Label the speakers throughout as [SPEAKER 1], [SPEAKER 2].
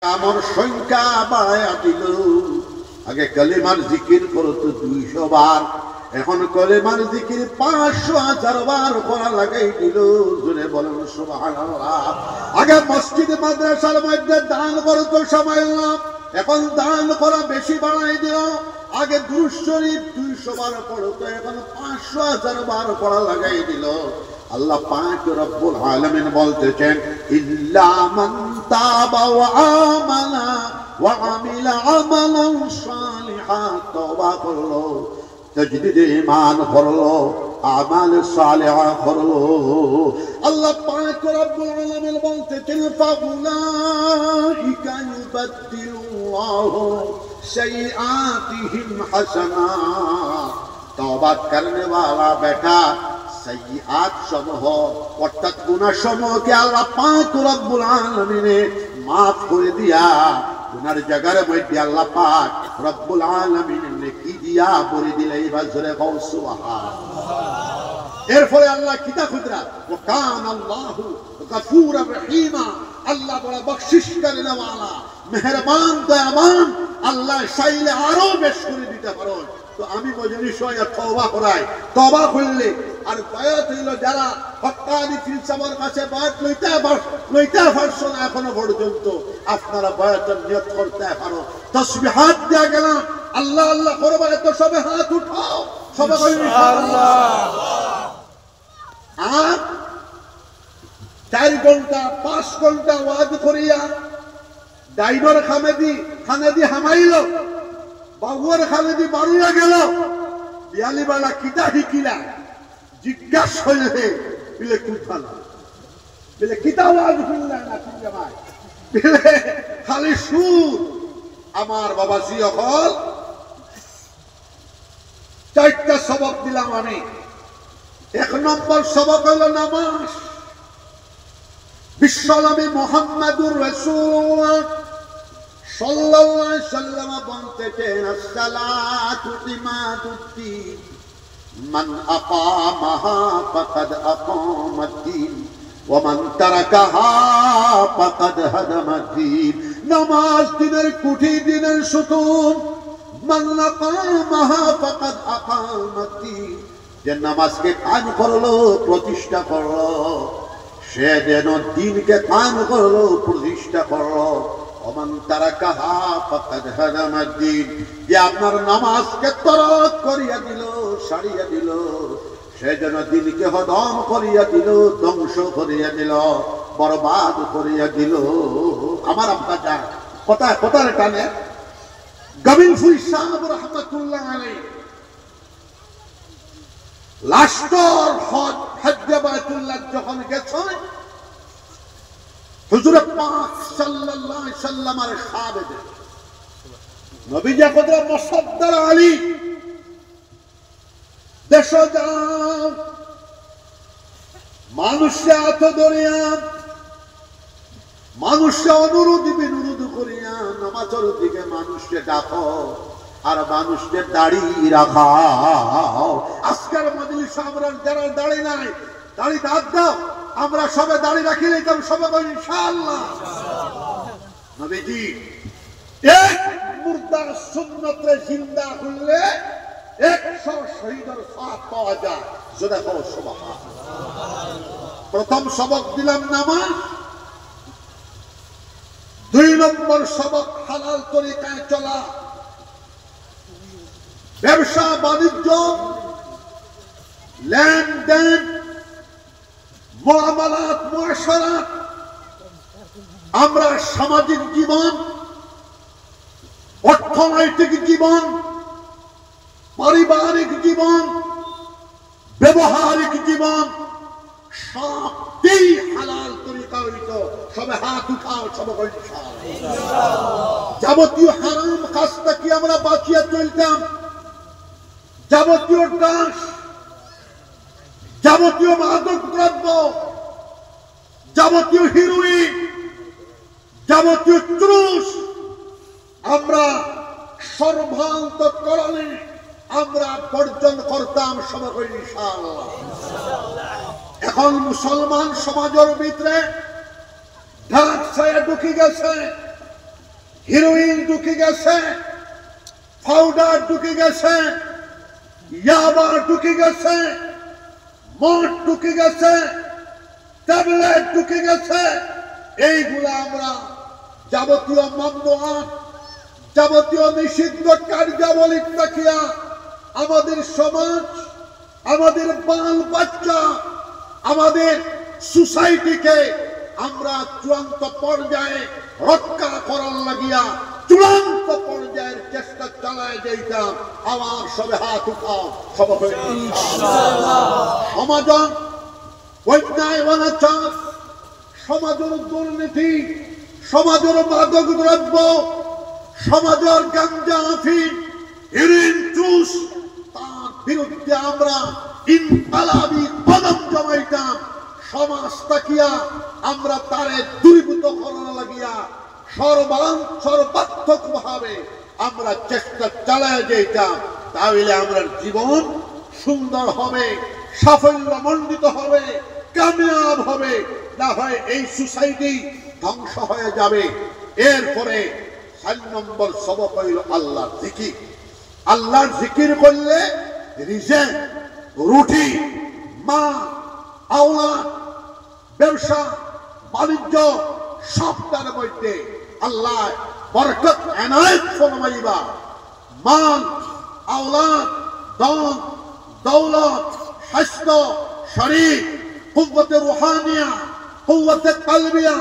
[SPEAKER 1] আমার সংখ্যা বাড়াইয়া দিল। আগে কালিমার জিকির করতো 200 বার, এখন কালিমার জিকির 500,000 বার করা লাগাই দিল। জোরে বলেন সুবহানাল্লাহ। আগে মসজিদ মাদ্রাসার মধ্যে দান করতো সময় না, এখন দান করা বেশি বাড়াই দিল। আগে দুরূদ শরীফ 200 বার পড়তো, এখন 500,000 বার পড়া লাগাই দিল। আল্লাহ পাক রব্বুল আলামিন বলতেছেন, ইল্লা মান তাবা ওয়া আমানা ওয়া আমিলা আমালান সালিহান, তওবা করলো, তাজদীদে ঈমান করলো, আমাল সালিহা করলো। আল্লাহ পাক রব্বুল আলামিন বলতেছেন, ফাউলাইকা ইউবাদদিলুল্লাহু সাইয়্যাতিহিম হাসানাত। তওবা করনে वाला বেটা সাইয়্যাত সমূহ অর্থাৎ গুনাহ সমূহকে আল্লাহ পাক রব্বুল আলামিন মাফ করে দিয়া, গুনার জায়গার মধ্যে আল্লাহ পাক রব্বুল আলামিন নেকি দিয়া ভরে দিলে। এবার জোরে বল সুবহানাল্লাহ। এরপরে আল্লাহ কিতা খুদরা, ওয়া কানা আল্লাহু গফুরুর রহিমা, আল্লাহ বড় বখশিশকারী ওয়ালা, মেহেরবান দয়াবান। আল্লাহ চাইলে আরো বেশ করে দিতে পারেন। তো আমি মজলিস হয়ে তওবা করাই, তওবা করলে আর বায়াত হইল যারা হক্কানি ফিলসফার কাছে বায়াত লইতে পারছো না এখনো পর্যন্ত, আপনারা বায়াতের নিয়ত করতে পারো। তাসবিহাত দিয়া গেলাম, আল্লাহ আল্লাহ করবা, তো সবে হাত উঠাও, সবে ইনশাআল্লাহ। আর 4 ঘন্টা 5 ঘন্টা ওয়াজ করিয়া ডাইনর খানেদি হামাইল, বাবুয়ার খালেদি বাড়িয়া গেল, বিয়ালিবালা কিতা শিকিলা জিজ্ঞাসা হইলে বিলে কুঠাল বিলে কিতা ওয়াজ শুনলা না শুনলে ভাই বিলে খালি সুর। আমার বাবাজি হল 4টা সবক দিলাম আমি। 1 নম্বর সবক হইল নামাজ। বিশ্বনবী মুহাম্মদুর রাসূলুল্লাহ সাল্লাল্লাহু আলাইহি ওয়াসাল্লাম বলতেছেন, আসসালাতু ইমাদুদ্দিন, মান আকামাহা ফাকাদ আকামাদ্দিন ওয়া মান তারাকাহা ফাকাদ হাদামাদ্দিন। নামাজ দিনের কুঠি, দিনের সুতুন। মান আকামাহা ফাকাদ আকামাদ্দিন, যে নামাজকে কায়েম করলো, প্রতিষ্ঠা করলো, সে যেন দিনকে কায়েম করলো, প্রতিষ্ঠা করলো। ওমান তারাকাহা ফাকাদ হাদামাদ্দিন, যে আপনার নামাজকে তরক করিয়া দিল, সারিয়া দিল, সে যেন দিনকে হদম করিয়া দিল, ধ্বংস করিয়া দিল, বরবাদ করিয়া দিল। আমার আব্বা যা কথার টানে গাবিলফুল সাহেব রাহমাতুল্লাহ আলাইহি লাস্টর হজ্জ বাইতুল্লাহ যখন গেছেন, হুজুর পাক সাল্লাল্লাহু আলাইহি সাল্লামের সাহাবে নবীজি কদর মুসাদ্দার আলী দেশ যাও, মানুষে হাত ধরিয়া, মানুষে অনুরোধ বিনুরোধ করিয়া নামাজের দিকে মানুষকে ডাকো, আর মানুষকে দাড়ি রাখাও। আজকের মজলিসে আমরা যারা দাড়ি নাই, দাড়ি দাঁত দাও, আমরা সবে দাড়ি রাখি নিতাম, সবে বলি ইনশাআল্লাহ। নবীজি এক মুর্দার সুন্নতে জিন্দা করলে 100 শহীদের সওয়াব পাওয়া যায়। যেটা বলো সুবহানাল্লাহ। প্রথম সবক দিলাম নামাজ। 2 নম্বর সবক হালাল তরিকায় চলা, ব্যবসা বাণিজ্য, লেনদেন, মুআমালাত, মুআশারাত। আমরা সামাজিক জীবন, অর্থনৈতিক জীবন, পারিবারিক জীবন, ব্যবহারিক জীবন সবই হালাল তরিকা হইত। সবে হাত উঠাও, সবে ইনশাআল্লাহ। যাবতীয় হারাম কাজ থেকে আমরা বাঁচিয়ে চলতাম। যাবতীয় ডাস, যাবতীয় মাদক দ্রব্য, যাবতীয় হিরোইন, যাবতীয় ত্রুস আমরা সর্বান্তকরণে আমরা বর্জন করতাম, সবাই ইনশাআল্লাহ। এখন মুসলমান সমাজের ভিতরে ঢাক ছায়া ঢুকে গেছে, হিরোইন ঢুকে গেছে, পাউডার ঢুকে গেছে, ইয়াবা ঢুকে গেছে, মদ ঢুকে গেছে, ট্যাবলেট ঢুকে গেছে। এইগুলা আমরা যাবতীয় মামনুআত, যাবতীয় নিষিদ্ধ কার্যাবলী দেখিয়া আমাদের সমাজ, আমাদের বাল বাচ্চা, আমাদের সোসাইটিকে আমরা চূড়ান্ত পর্যায়ে রক্ষা করার লাগিয়া চূড়ান্ত পর্যায়ের চেষ্টা চালায় যাইতাম। আমার সবে হাত উঠাও, সব সমাজন অন্যায় অনাচার, সমাজের দুর্নীতি, সমাজের মাদক দ্রব্য, সমাজের গাঞ্জা আফিম, হেরোইন চুষ, তার বিরুদ্ধে আমরা ইনকালাবি কদম জমাইতাম। সমাজ তাকিয়া আমরা তারে দূরীভূত করার লাগিয়া সর্বাত্মক ভাবে আমরা চেষ্টা চালায় যেতাম। তাহলে আমরা জীবন সুন্দর হবে, সাফল্য মণ্ডিত হবে, কামিয়াব হবে। না হয় এই সোসাইটি ধ্বংস হয়ে যাবে। এরপরে 4 নম্বর সবক হইল আল্লাহর জিকির। আল্লাহর জিকির করলে রিজেক, রুটি, মা, আওলাদ, ব্যবসা বাণিজ্য সবটার মধ্যে আল্লাহ বরকত এনায়েত ফরমাইবা। মান, আওলাদ, ধন, দৌলত, স্বাস্থ্য, শরীর, কুওয়াতে রুহানিয়া, কুওয়াতে কলবিয়া,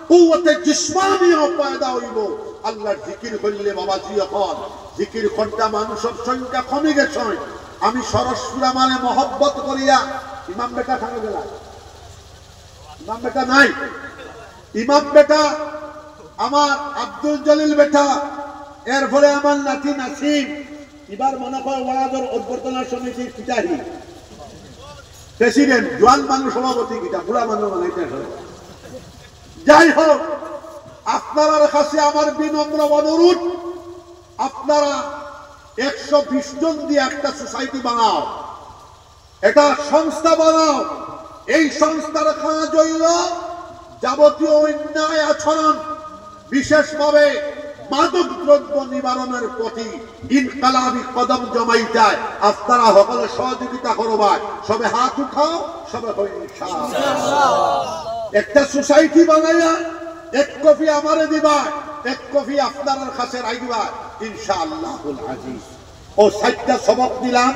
[SPEAKER 1] কুওয়াতে জিসমানিয়া পয়দা হইব আল্লাহর জিকির করলে। বাবাজি এখন জিকির করতে মানুষের সংখ্যা কমে গেছে। আমি সরসপুরা মানে মহব্বত করিয়া ইমাম বেটা খানে গেলাম, ইমাম বেটা নাই, ইমাম বেটা আমার আব্দুল জলিল বেটা, এরপরে আমার নাতি নাসিম, এবার মনে হয় ওয়াজের অভ্যর্থনা সমিতির পিতাহি প্রেসিডেন্ট, জোয়ান মানুষ সভাপতি, কিটা বুড়া মানুষ বানাইতে হবে। যাই হোক, আপনার কাছে আমার বিনম্র অনুরোধ, আপনারা 120 জন দিয়ে একটা সোসাইটি বানাও, এটা সংস্থা বানাও। এই সংস্থার কাজ হইল যাবতীয় অন্যায় আচরণ, বিশেষভাবে মাদক দ্রব্য নিবারণের প্রতি ইনকালাবি কদম জমাইতে আপনারা সকলে সহযোগিতা করবেন। সবে হাত উঠাও, সবে ইনশাআল্লাহ। একটা সোসাইটি বানাইয়া 1 কপি আমারে দিবা, 1 কপি আপনার কাছে রাখবা ইনশাআল্লাহুল আজিজ। ও 4টা সবক দিলাম,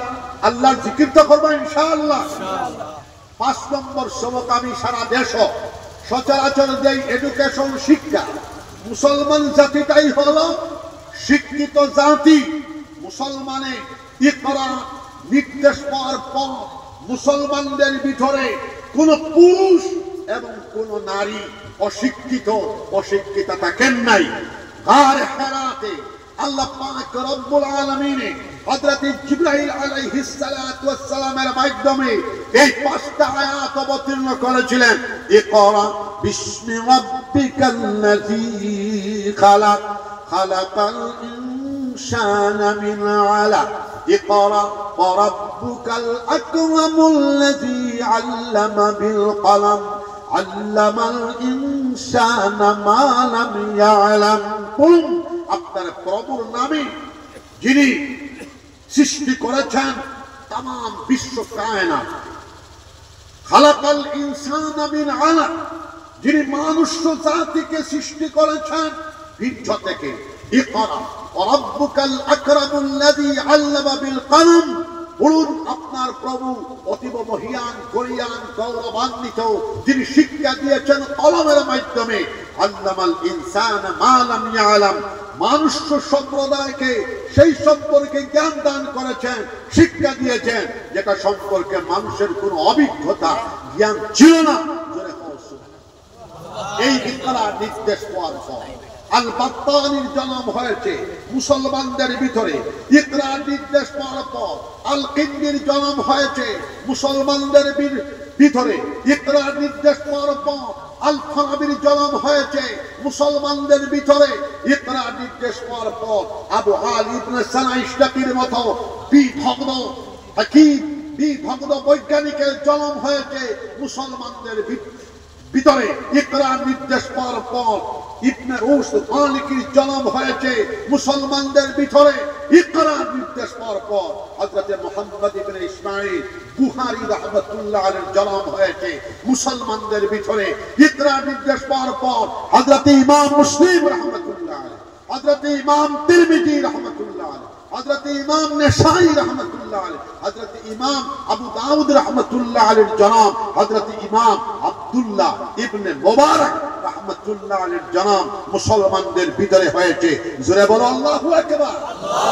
[SPEAKER 1] আল্লাহর জিকির তো করবা ইনশাআল্লাহ। 5 নম্বর সবক আমি সারা দেশ সচরাচর দেই এডুকেশন, শিক্ষা। মুসলমান জাতিটাই হলো শিক্ষিত জাতি। মুসলমানে ইকরা নির্দেশ পাওয়ার পর মুসলমানদের ভিতরে কোন পুরুষ এবং কোন নারী অশিক্ষিত থাকেন নাই। আর হেরাতে আল্লাহ পাক রব্বুল আলামিন হযরত জিবরাইল আলাইহিস সালাতু ওয়াস সালামের মাধ্যমে এই 5টা আয়াত অবতীর্ণ করেছিলেন। ইকরা বিসমি রাব্বিকাল্লাযী খালাক, খালাকাল ইনসানা মিন আলাক, ইকরা ওয়া রাব্বুকাল আকরামুল্লাযী আল্লামা বিল কলম, আল্লামাল ইনসানা মা লাম ইয়ালাম। আপনার প্রভুর নামে যিনি সৃষ্টি করেছেন তাম বিশ্ব কায়নাত, খালাকাল ইনসানা মিন আলাক, যিনি মানুষ জাতিকে সৃষ্টি করেছেন বীর্য থেকে। ইকরা ওয়া রাব্বুকাল আকরামুল্লাযী আল্লামা বিল কলম। বলুন আপনার প্রভু অতীব মহিয়ান, গরিয়ান, গৌরবান্বিত, যিনি শিক্ষা দিয়েছেন কলমের মাধ্যমে। আল্লামাল ইনসানা মা লাম ইয়ালাম, মানুষ সম্প্রদায়কে সেই সম্পর্কে জ্ঞান দান করেছেন, শিক্ষা দিয়েছেন যেটা সম্পর্কে মানুষের কোনো অভিজ্ঞতা, জ্ঞান ছিল না। এই ইকরা নির্দেশ পাওয়ার পর আল বাত্তানির জন্ম হয়েছে মুসলমানদের ভিতরে। ইকরা নির্দেশ পাওয়ার পর আল কিন্দির জন্ম হয়েছে মুসলমানদের ভিতরে। ইকরা নির্দেশ পাওয়ার পর আল ফারাবির জন্ম হয়েছে মুসলমানদের ভিতরে। ইকরা নির্দেশ পাওয়ার পর আবু আলী ইবনে সানা ইশতাকির মতো বিভগ্ন হাকিম, বিভগ্ন বৈজ্ঞানিকের জন্ম হয়েছে মুসলমানদের ভিতরে ইকরার নির্দেশ পাওয়ার পর ইবনে রুশদ মালিকির জন্ম হয়েছে মুসলমানদের ভিতরে ইকরার নির্দেশ পাওয়ার পর হযরত মুহাম্মদ ইবনে ইসমাঈল বুখারী রাহমাতুল্লাহ আলাইহির জন্ম হয়েছে মুসলমানদের ভিতরে ইকরার নির্দেশ পাওয়ার পর হযরত ইমাম মুসলিম রাহমাতুল্লাহ আলাইহি হযরত ইমাম তিরমিজি রাহমাতুল্লাহ আলাইহি হযরত ইমাম নেসাই রাহমাতুল্লাহ আলাইহি হযরত ইমাম আবু দাউদ রাহমাতুল্লাহ আলাইহির জনাব হযরত ইমাম আব্দুল্লাহ ইবনে মুবারক রাহমাতুল্লাহ আলাইহির জনাব মুসলমানদের ভিতরে হয়েছে জোরে বলো আল্লাহু আকবার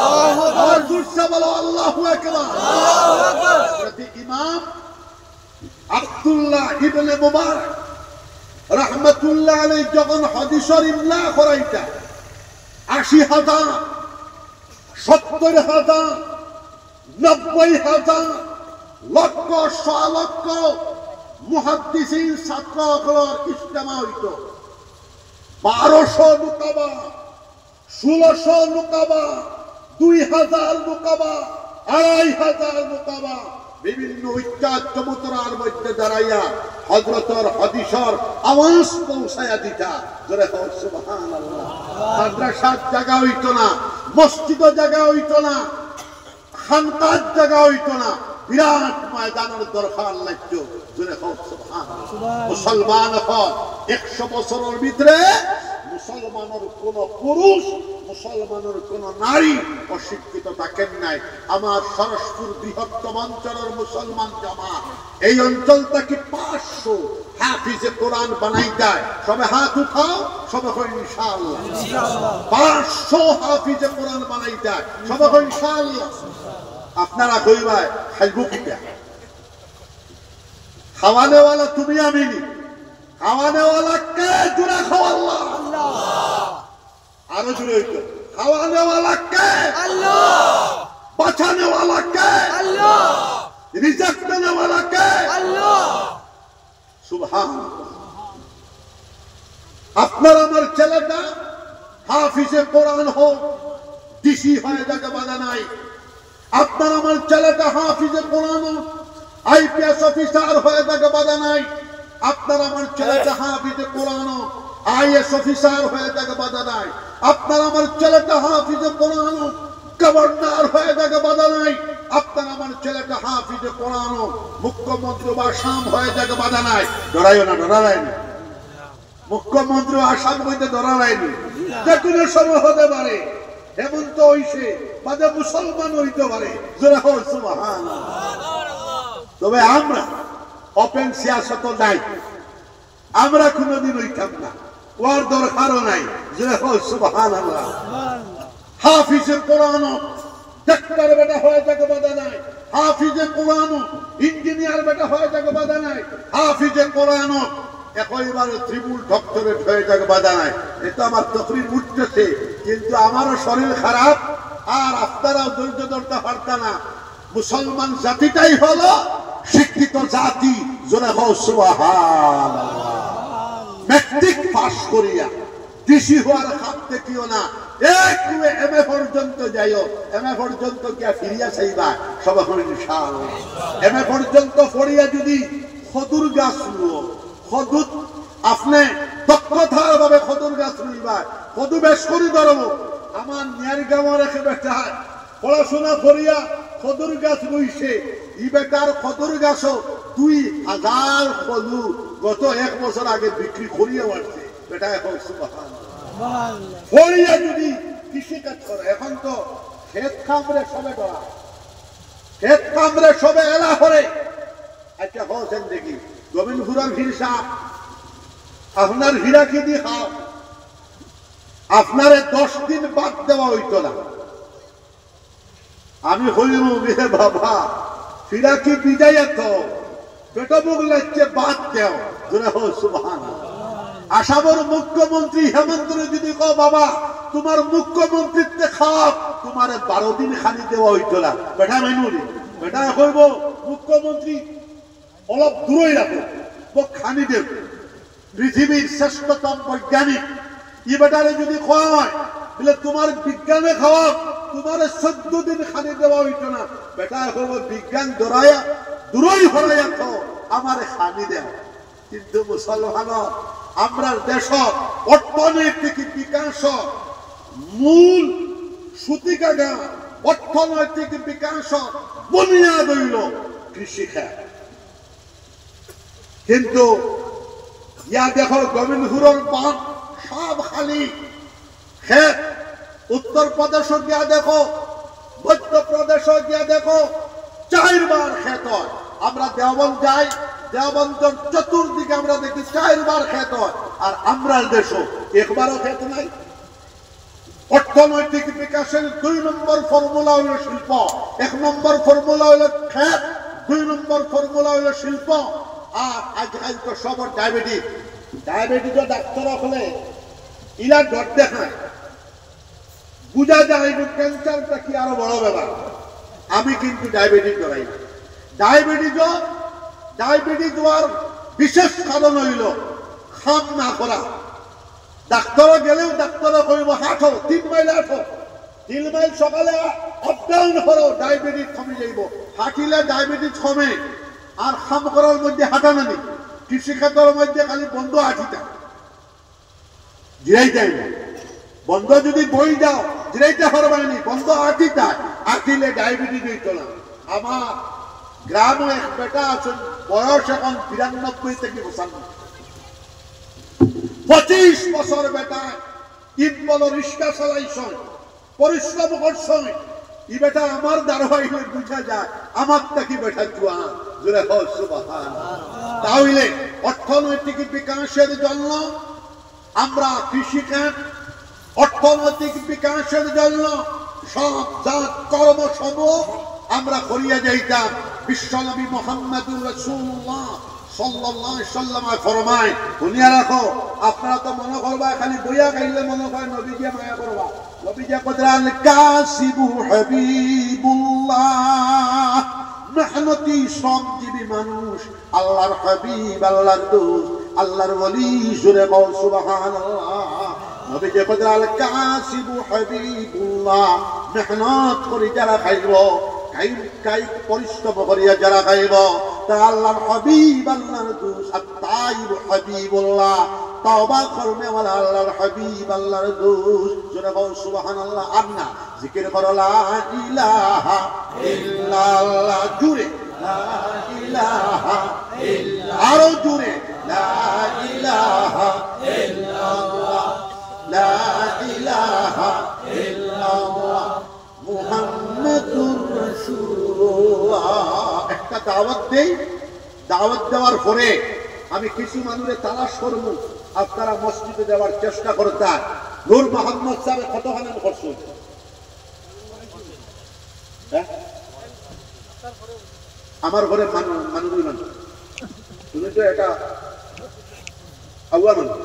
[SPEAKER 1] আল্লাহু আকবার জোরে বলো আল্লাহু আকবার আল্লাহু আকবার হযরত ইমাম আব্দুল্লাহ ইবনে মুবারক রাহমাতুল্লাহ আলাইহি যখন হাদিসের ইমলা করাইতা ৮০,০০০ ৭০,০০০ ৯০,০০০ লক্ষ লক্ষ মুহাদ্দিসিন ছাত্রগুলোর ইজতেমা হইত ১২০০ নুকাবা ১৬০০ নুকাবা ২০০০ নুকাবা ২৫০০ নুকাবা বিভিন্ন উচ্চার চমুতরার মধ্যে দাঁড়াইয়া হযরতের হাদিসের আওয়াজ পৌঁছায়া দিতা জোরে সুবহানাল্লাহ মাদ্রাসার জায়গা হইত না মসজিদ জায়গা হইত না খানকার জায়গা হইত না বিরাট ময়দানের দরকার লাগতো জোরে সুবহানাল্লাহ মুসলমান হল ১০০ বছরের ভিতরে মুসলমানের কোন পুরুষ মুসলমানের কোন নারী অশিক্ষিত থাকেন নাই আমার সরসপুর বৃহত্তম অঞ্চলের মুসলমান জামাত এই অঞ্চলটাকে ৫০০ হাফিজে কোরআন বানাই দেয় সবে হাত উঠাও সবে হয় ইনশাআল্লাহ ৫০০ হাফিজে কোরআন বানাই দেয় সবে হয় ইনশাআল্লাহ আপনারা কইবাই খাইবো কিটা খাওয়ানেওয়ালা তুমি আমি নি খাওয়ানেওয়ালা কে জোরে খাও আল্লাহ আরো জোরে হইতো খাওয়ানেওয়ালা কে আল্লাহ বাঁচানেওয়ালা কে আল্লাহ রিজিক দেনেওয়ালা কে আল্লাহ সুবহানাল্লাহ আপনার আমার ছেলেটা হাফিজে কোরআন হোক ডিসি হয়ে যাকে বাধা নাই আপনার আমার ছেলেটা হাফিজে কোরআন হোক আইপিএস অফিসার হয়ে যাকে বাধা নাই আপনার আমার ছেলেটা হাফিজে কোরআন হোক আইএস অফিসার হয়ে যাকে বাধা নাই আপনার আমার ছেলেটা হাফিজে কোরআন হোক গভর্নর হয়ে যাকে বাধা নাই আপনার আমার ছেলেটা হাফিজে কোরআন হোক মুখ্যমন্ত্রী বা আসাম হয়ে যাকে বাধা নাই ডরাইও না ডরাইনি মুখ্যমন্ত্রী আসাম হইতে ডরাইনি যে কোনো সময় হতে পারে হেমন্ত হইছে বাদে মুসলমান হইতে পারে জোরে হোক সুবহানাল্লাহ তবে আমরা ওপেন সিয়াসত নাই আমরা কোনোদিন হইতাম না ওর দরকারও নাই জোরে হোক সুবহানাল্লাহ হাফিজে কোরআন ডাক্তার বেটা হয়ে যাকে বাধা নাই হাফিজে কোরআন ইঞ্জিনিয়ার বেটা হয়ে যাকে বাধা নাই হাফিজে কোরআন একেবারে ত্রিপুল ডক্টরেট হয়ে যাকে বাধা নাই এটা আমার তকরির উঠতেছে কিন্তু আমারও শরীর খারাপ আর আপনারাও ধৈর্য ধরতে পারতা না মুসলমান জাতিটাই হলো শিক্ষিত জাতি জোরে হোক সুবহানাল্লাহ ম্যাট্রিক পাস করিয়া ডিসি হওয়ার খাপ দেখিও না একটু এমএ পর্যন্ত যাইও এমএ পর্যন্ত গিয়া ফিরিয়া চাইবা সবাই করে ইনশাআল্লাহ এমএ পর্যন্ত পড়িয়া যদি খদুর গাছ রুও খদুর আপনি দক্ষতার ভাবে খদুর গাছ রুইবা খদু বেশ করে ধরবো আমার নিয়ার গাঁও রেখে বেটা পড়াশোনা করিয়া খদুর গাছ রুইছে ই বেটার খদুর গাছও ২০০০ খদু গত ১ বছর আগে বিক্রি করিয়া আসছে বেটা এখন সুবহানাল্লাহ হইয়া যদি কৃষিকাজ করে এখন তো ক্ষেত খামরে সবে ডরা ক্ষেত খামরে সবে এলা করে আচ্ছা হোসেন দেখি গোবিন্দপুরের ভিড় সাপ আপনার হীরা কি দিয়ে খাও আপনারে ১০ দিন বাদ দেওয়া হইতো না আমি হইব বিহে বাবা হীরা কি বিদায় তো পেটো মুখ লাগছে বাদ দেও জোরে হোক সুবহানাল্লাহ আসামর মুখ্যমন্ত্রী হেমন্ত যদি কো বাবা তোমার মুখ্যমন্ত্রীতে খাপ তোমার ১২ দিন খালি দেওয়া হইতো না বেটা মেনুরি বেটা কইব মুখ্যমন্ত্রী অলপ দূরই রাখো খানি দেব পৃথিবীর শ্রেষ্ঠতম বৈজ্ঞানিক ই বেটারে যদি খাওয়া হয় বলে তোমার বিজ্ঞানে খাওয়া তোমার ১৪ দিন খানি দেওয়া হইতো না বেটা কইব বিজ্ঞান দৌড়াইয়া দূরই হরাইয়া খাও আমার খানি দেও কিন্তু মুসলমান আমরা দেশ অর্থনৈতিক বিকাশ মূল সুতিকাগা অর্থনৈতিক বিকাশ বুনিয়াদ হইল কৃষি খাত। কিন্তু ইয়া দেখো গোবিন্দপুরের বাঁধ সব খালি ক্ষেত, উত্তর প্রদেশ গিয়া দেখো, মধ্যপ্রদেশ গিয়া দেখো, 4 বার ক্ষেত হয়। আমরা দেওবন্দ যাই, দেওবন্দের চতুর্দিকে আমরা দেখি 4 বার ক্ষেত হয়, আর আমরা দেশও একবারও ক্ষেত নাই। অর্থনৈতিক বিকাশের 2 নম্বর ফর্মুলা হইল শিল্প, 1 নম্বর ফর্মুলা হইল ক্ষেত, 2 নম্বর ফর্মুলা হইল শিল্প। আর আজকাল তো সবার ডায়াবেটিস, ডায়াবেটিসও ডাক্তার হলে ইলা ডট দেখায়, বুঝা যায় ক্যান্সারটা কি আরো বড় ব্যাপার। আমি কিন্তু ডায়াবেটিস ধরাই না। ডায়াবেটিস হওয়ার বিশেষ কারণ হইল খাম না করা। ডাক্তার গেলেও ডাক্তার কইব হাঁটো 3 মাইল হাঁটো, 3 মাইল সকালে আপ ডাউন করো, ডায়াবেটিস কমে যাইব। হাঁটিলে ডায়াবেটিস কমে। আর খাম করার মধ্যে হাঁটা নানি, কৃষিক্ষেত্রের মধ্যে খালি বন্ধ হাঁটিটা জিরাইতে না। বন্ধ যদি বই যাও জিরাইতে পারবানি, বন্ধ হাঁটিটা হাঁটিলে ডায়াবেটিস হইত না। আমার গ্রামে এক বেটা আছেন, বয়স এখন 92 থেকে 95, 25 বছর বেটা বড় রিক্সা চালাইছেন, পরিশ্রম করছেন। ই বেটা আমার দ্বারা হইলে বুঝা যায় আমার থেকে বেটা জোয়ান। জোরে হোক সুবহানাল্লাহ। তাহলে অর্থনৈতিক বিকাশের জন্য আমরা কৃষিখাত, অর্থনৈতিক বিকাশের জন্য সব জাত কর্মসমূহ আমরা করিয়া যাইতাম। বিশ্বনবী মুহাম্মদুর রাসূলুল্লাহ সাল্লাল্লাহু আলাইহি ওয়াসাল্লাম ফরমায়, শুনিয়া রাখো, আপনারা তো মনে করবা খালি বইয়া খাইলে মনে হয় নবীকে মায়া করবা। নবীকে কদরাল কাসিবু হাবিবুল্লাহ, মেহনতি শ্রমজীবী মানুষ, আল্লাহর হাবিব, আল্লাহর দোস্ত, আল্লাহর ওলি। জোরে বল সুবহানাল্লাহ। নবীকে কদরাল কাসিবু হাবিবুল্লাহ, মেহনত করে যারা খাইব, কায়িক পরিশ্রম করিয়া যারা খাইব, তা আল্লাহর হাবিব, আল্লাহর দোস্ত। আত-তাইব হাবিবুল্লাহ, তওবা করনেওয়ালা আল্লাহর হাবিব, আল্লাহর দোস্ত। জোরে বল সুবহানাল্লাহ। আর না জিকির করো লা ইলাহা ইল্লাল্লাহ, জুড়ে লা ইলাহা ইল্লাল্লাহ, আরো জুড়ে লা ইলাহা ইল্লাল্লাহ, লা ইলাহা ইল্লাল্লাহ মুহাম্মাদুর রাসূলুল্লাহ। একটা দাওয়াত দেই, দাওয়াত দেওয়ার পরে আমি কিছু মানুষের তালাশ করব, আপনারা মসজিদে যাওয়ার চেষ্টা করতেন। নূর মোহাম্মদ সাহেব কতখানি করছেন? আমার ঘরে মানুষ তুমি তো এটা আগুয়া মানুষ।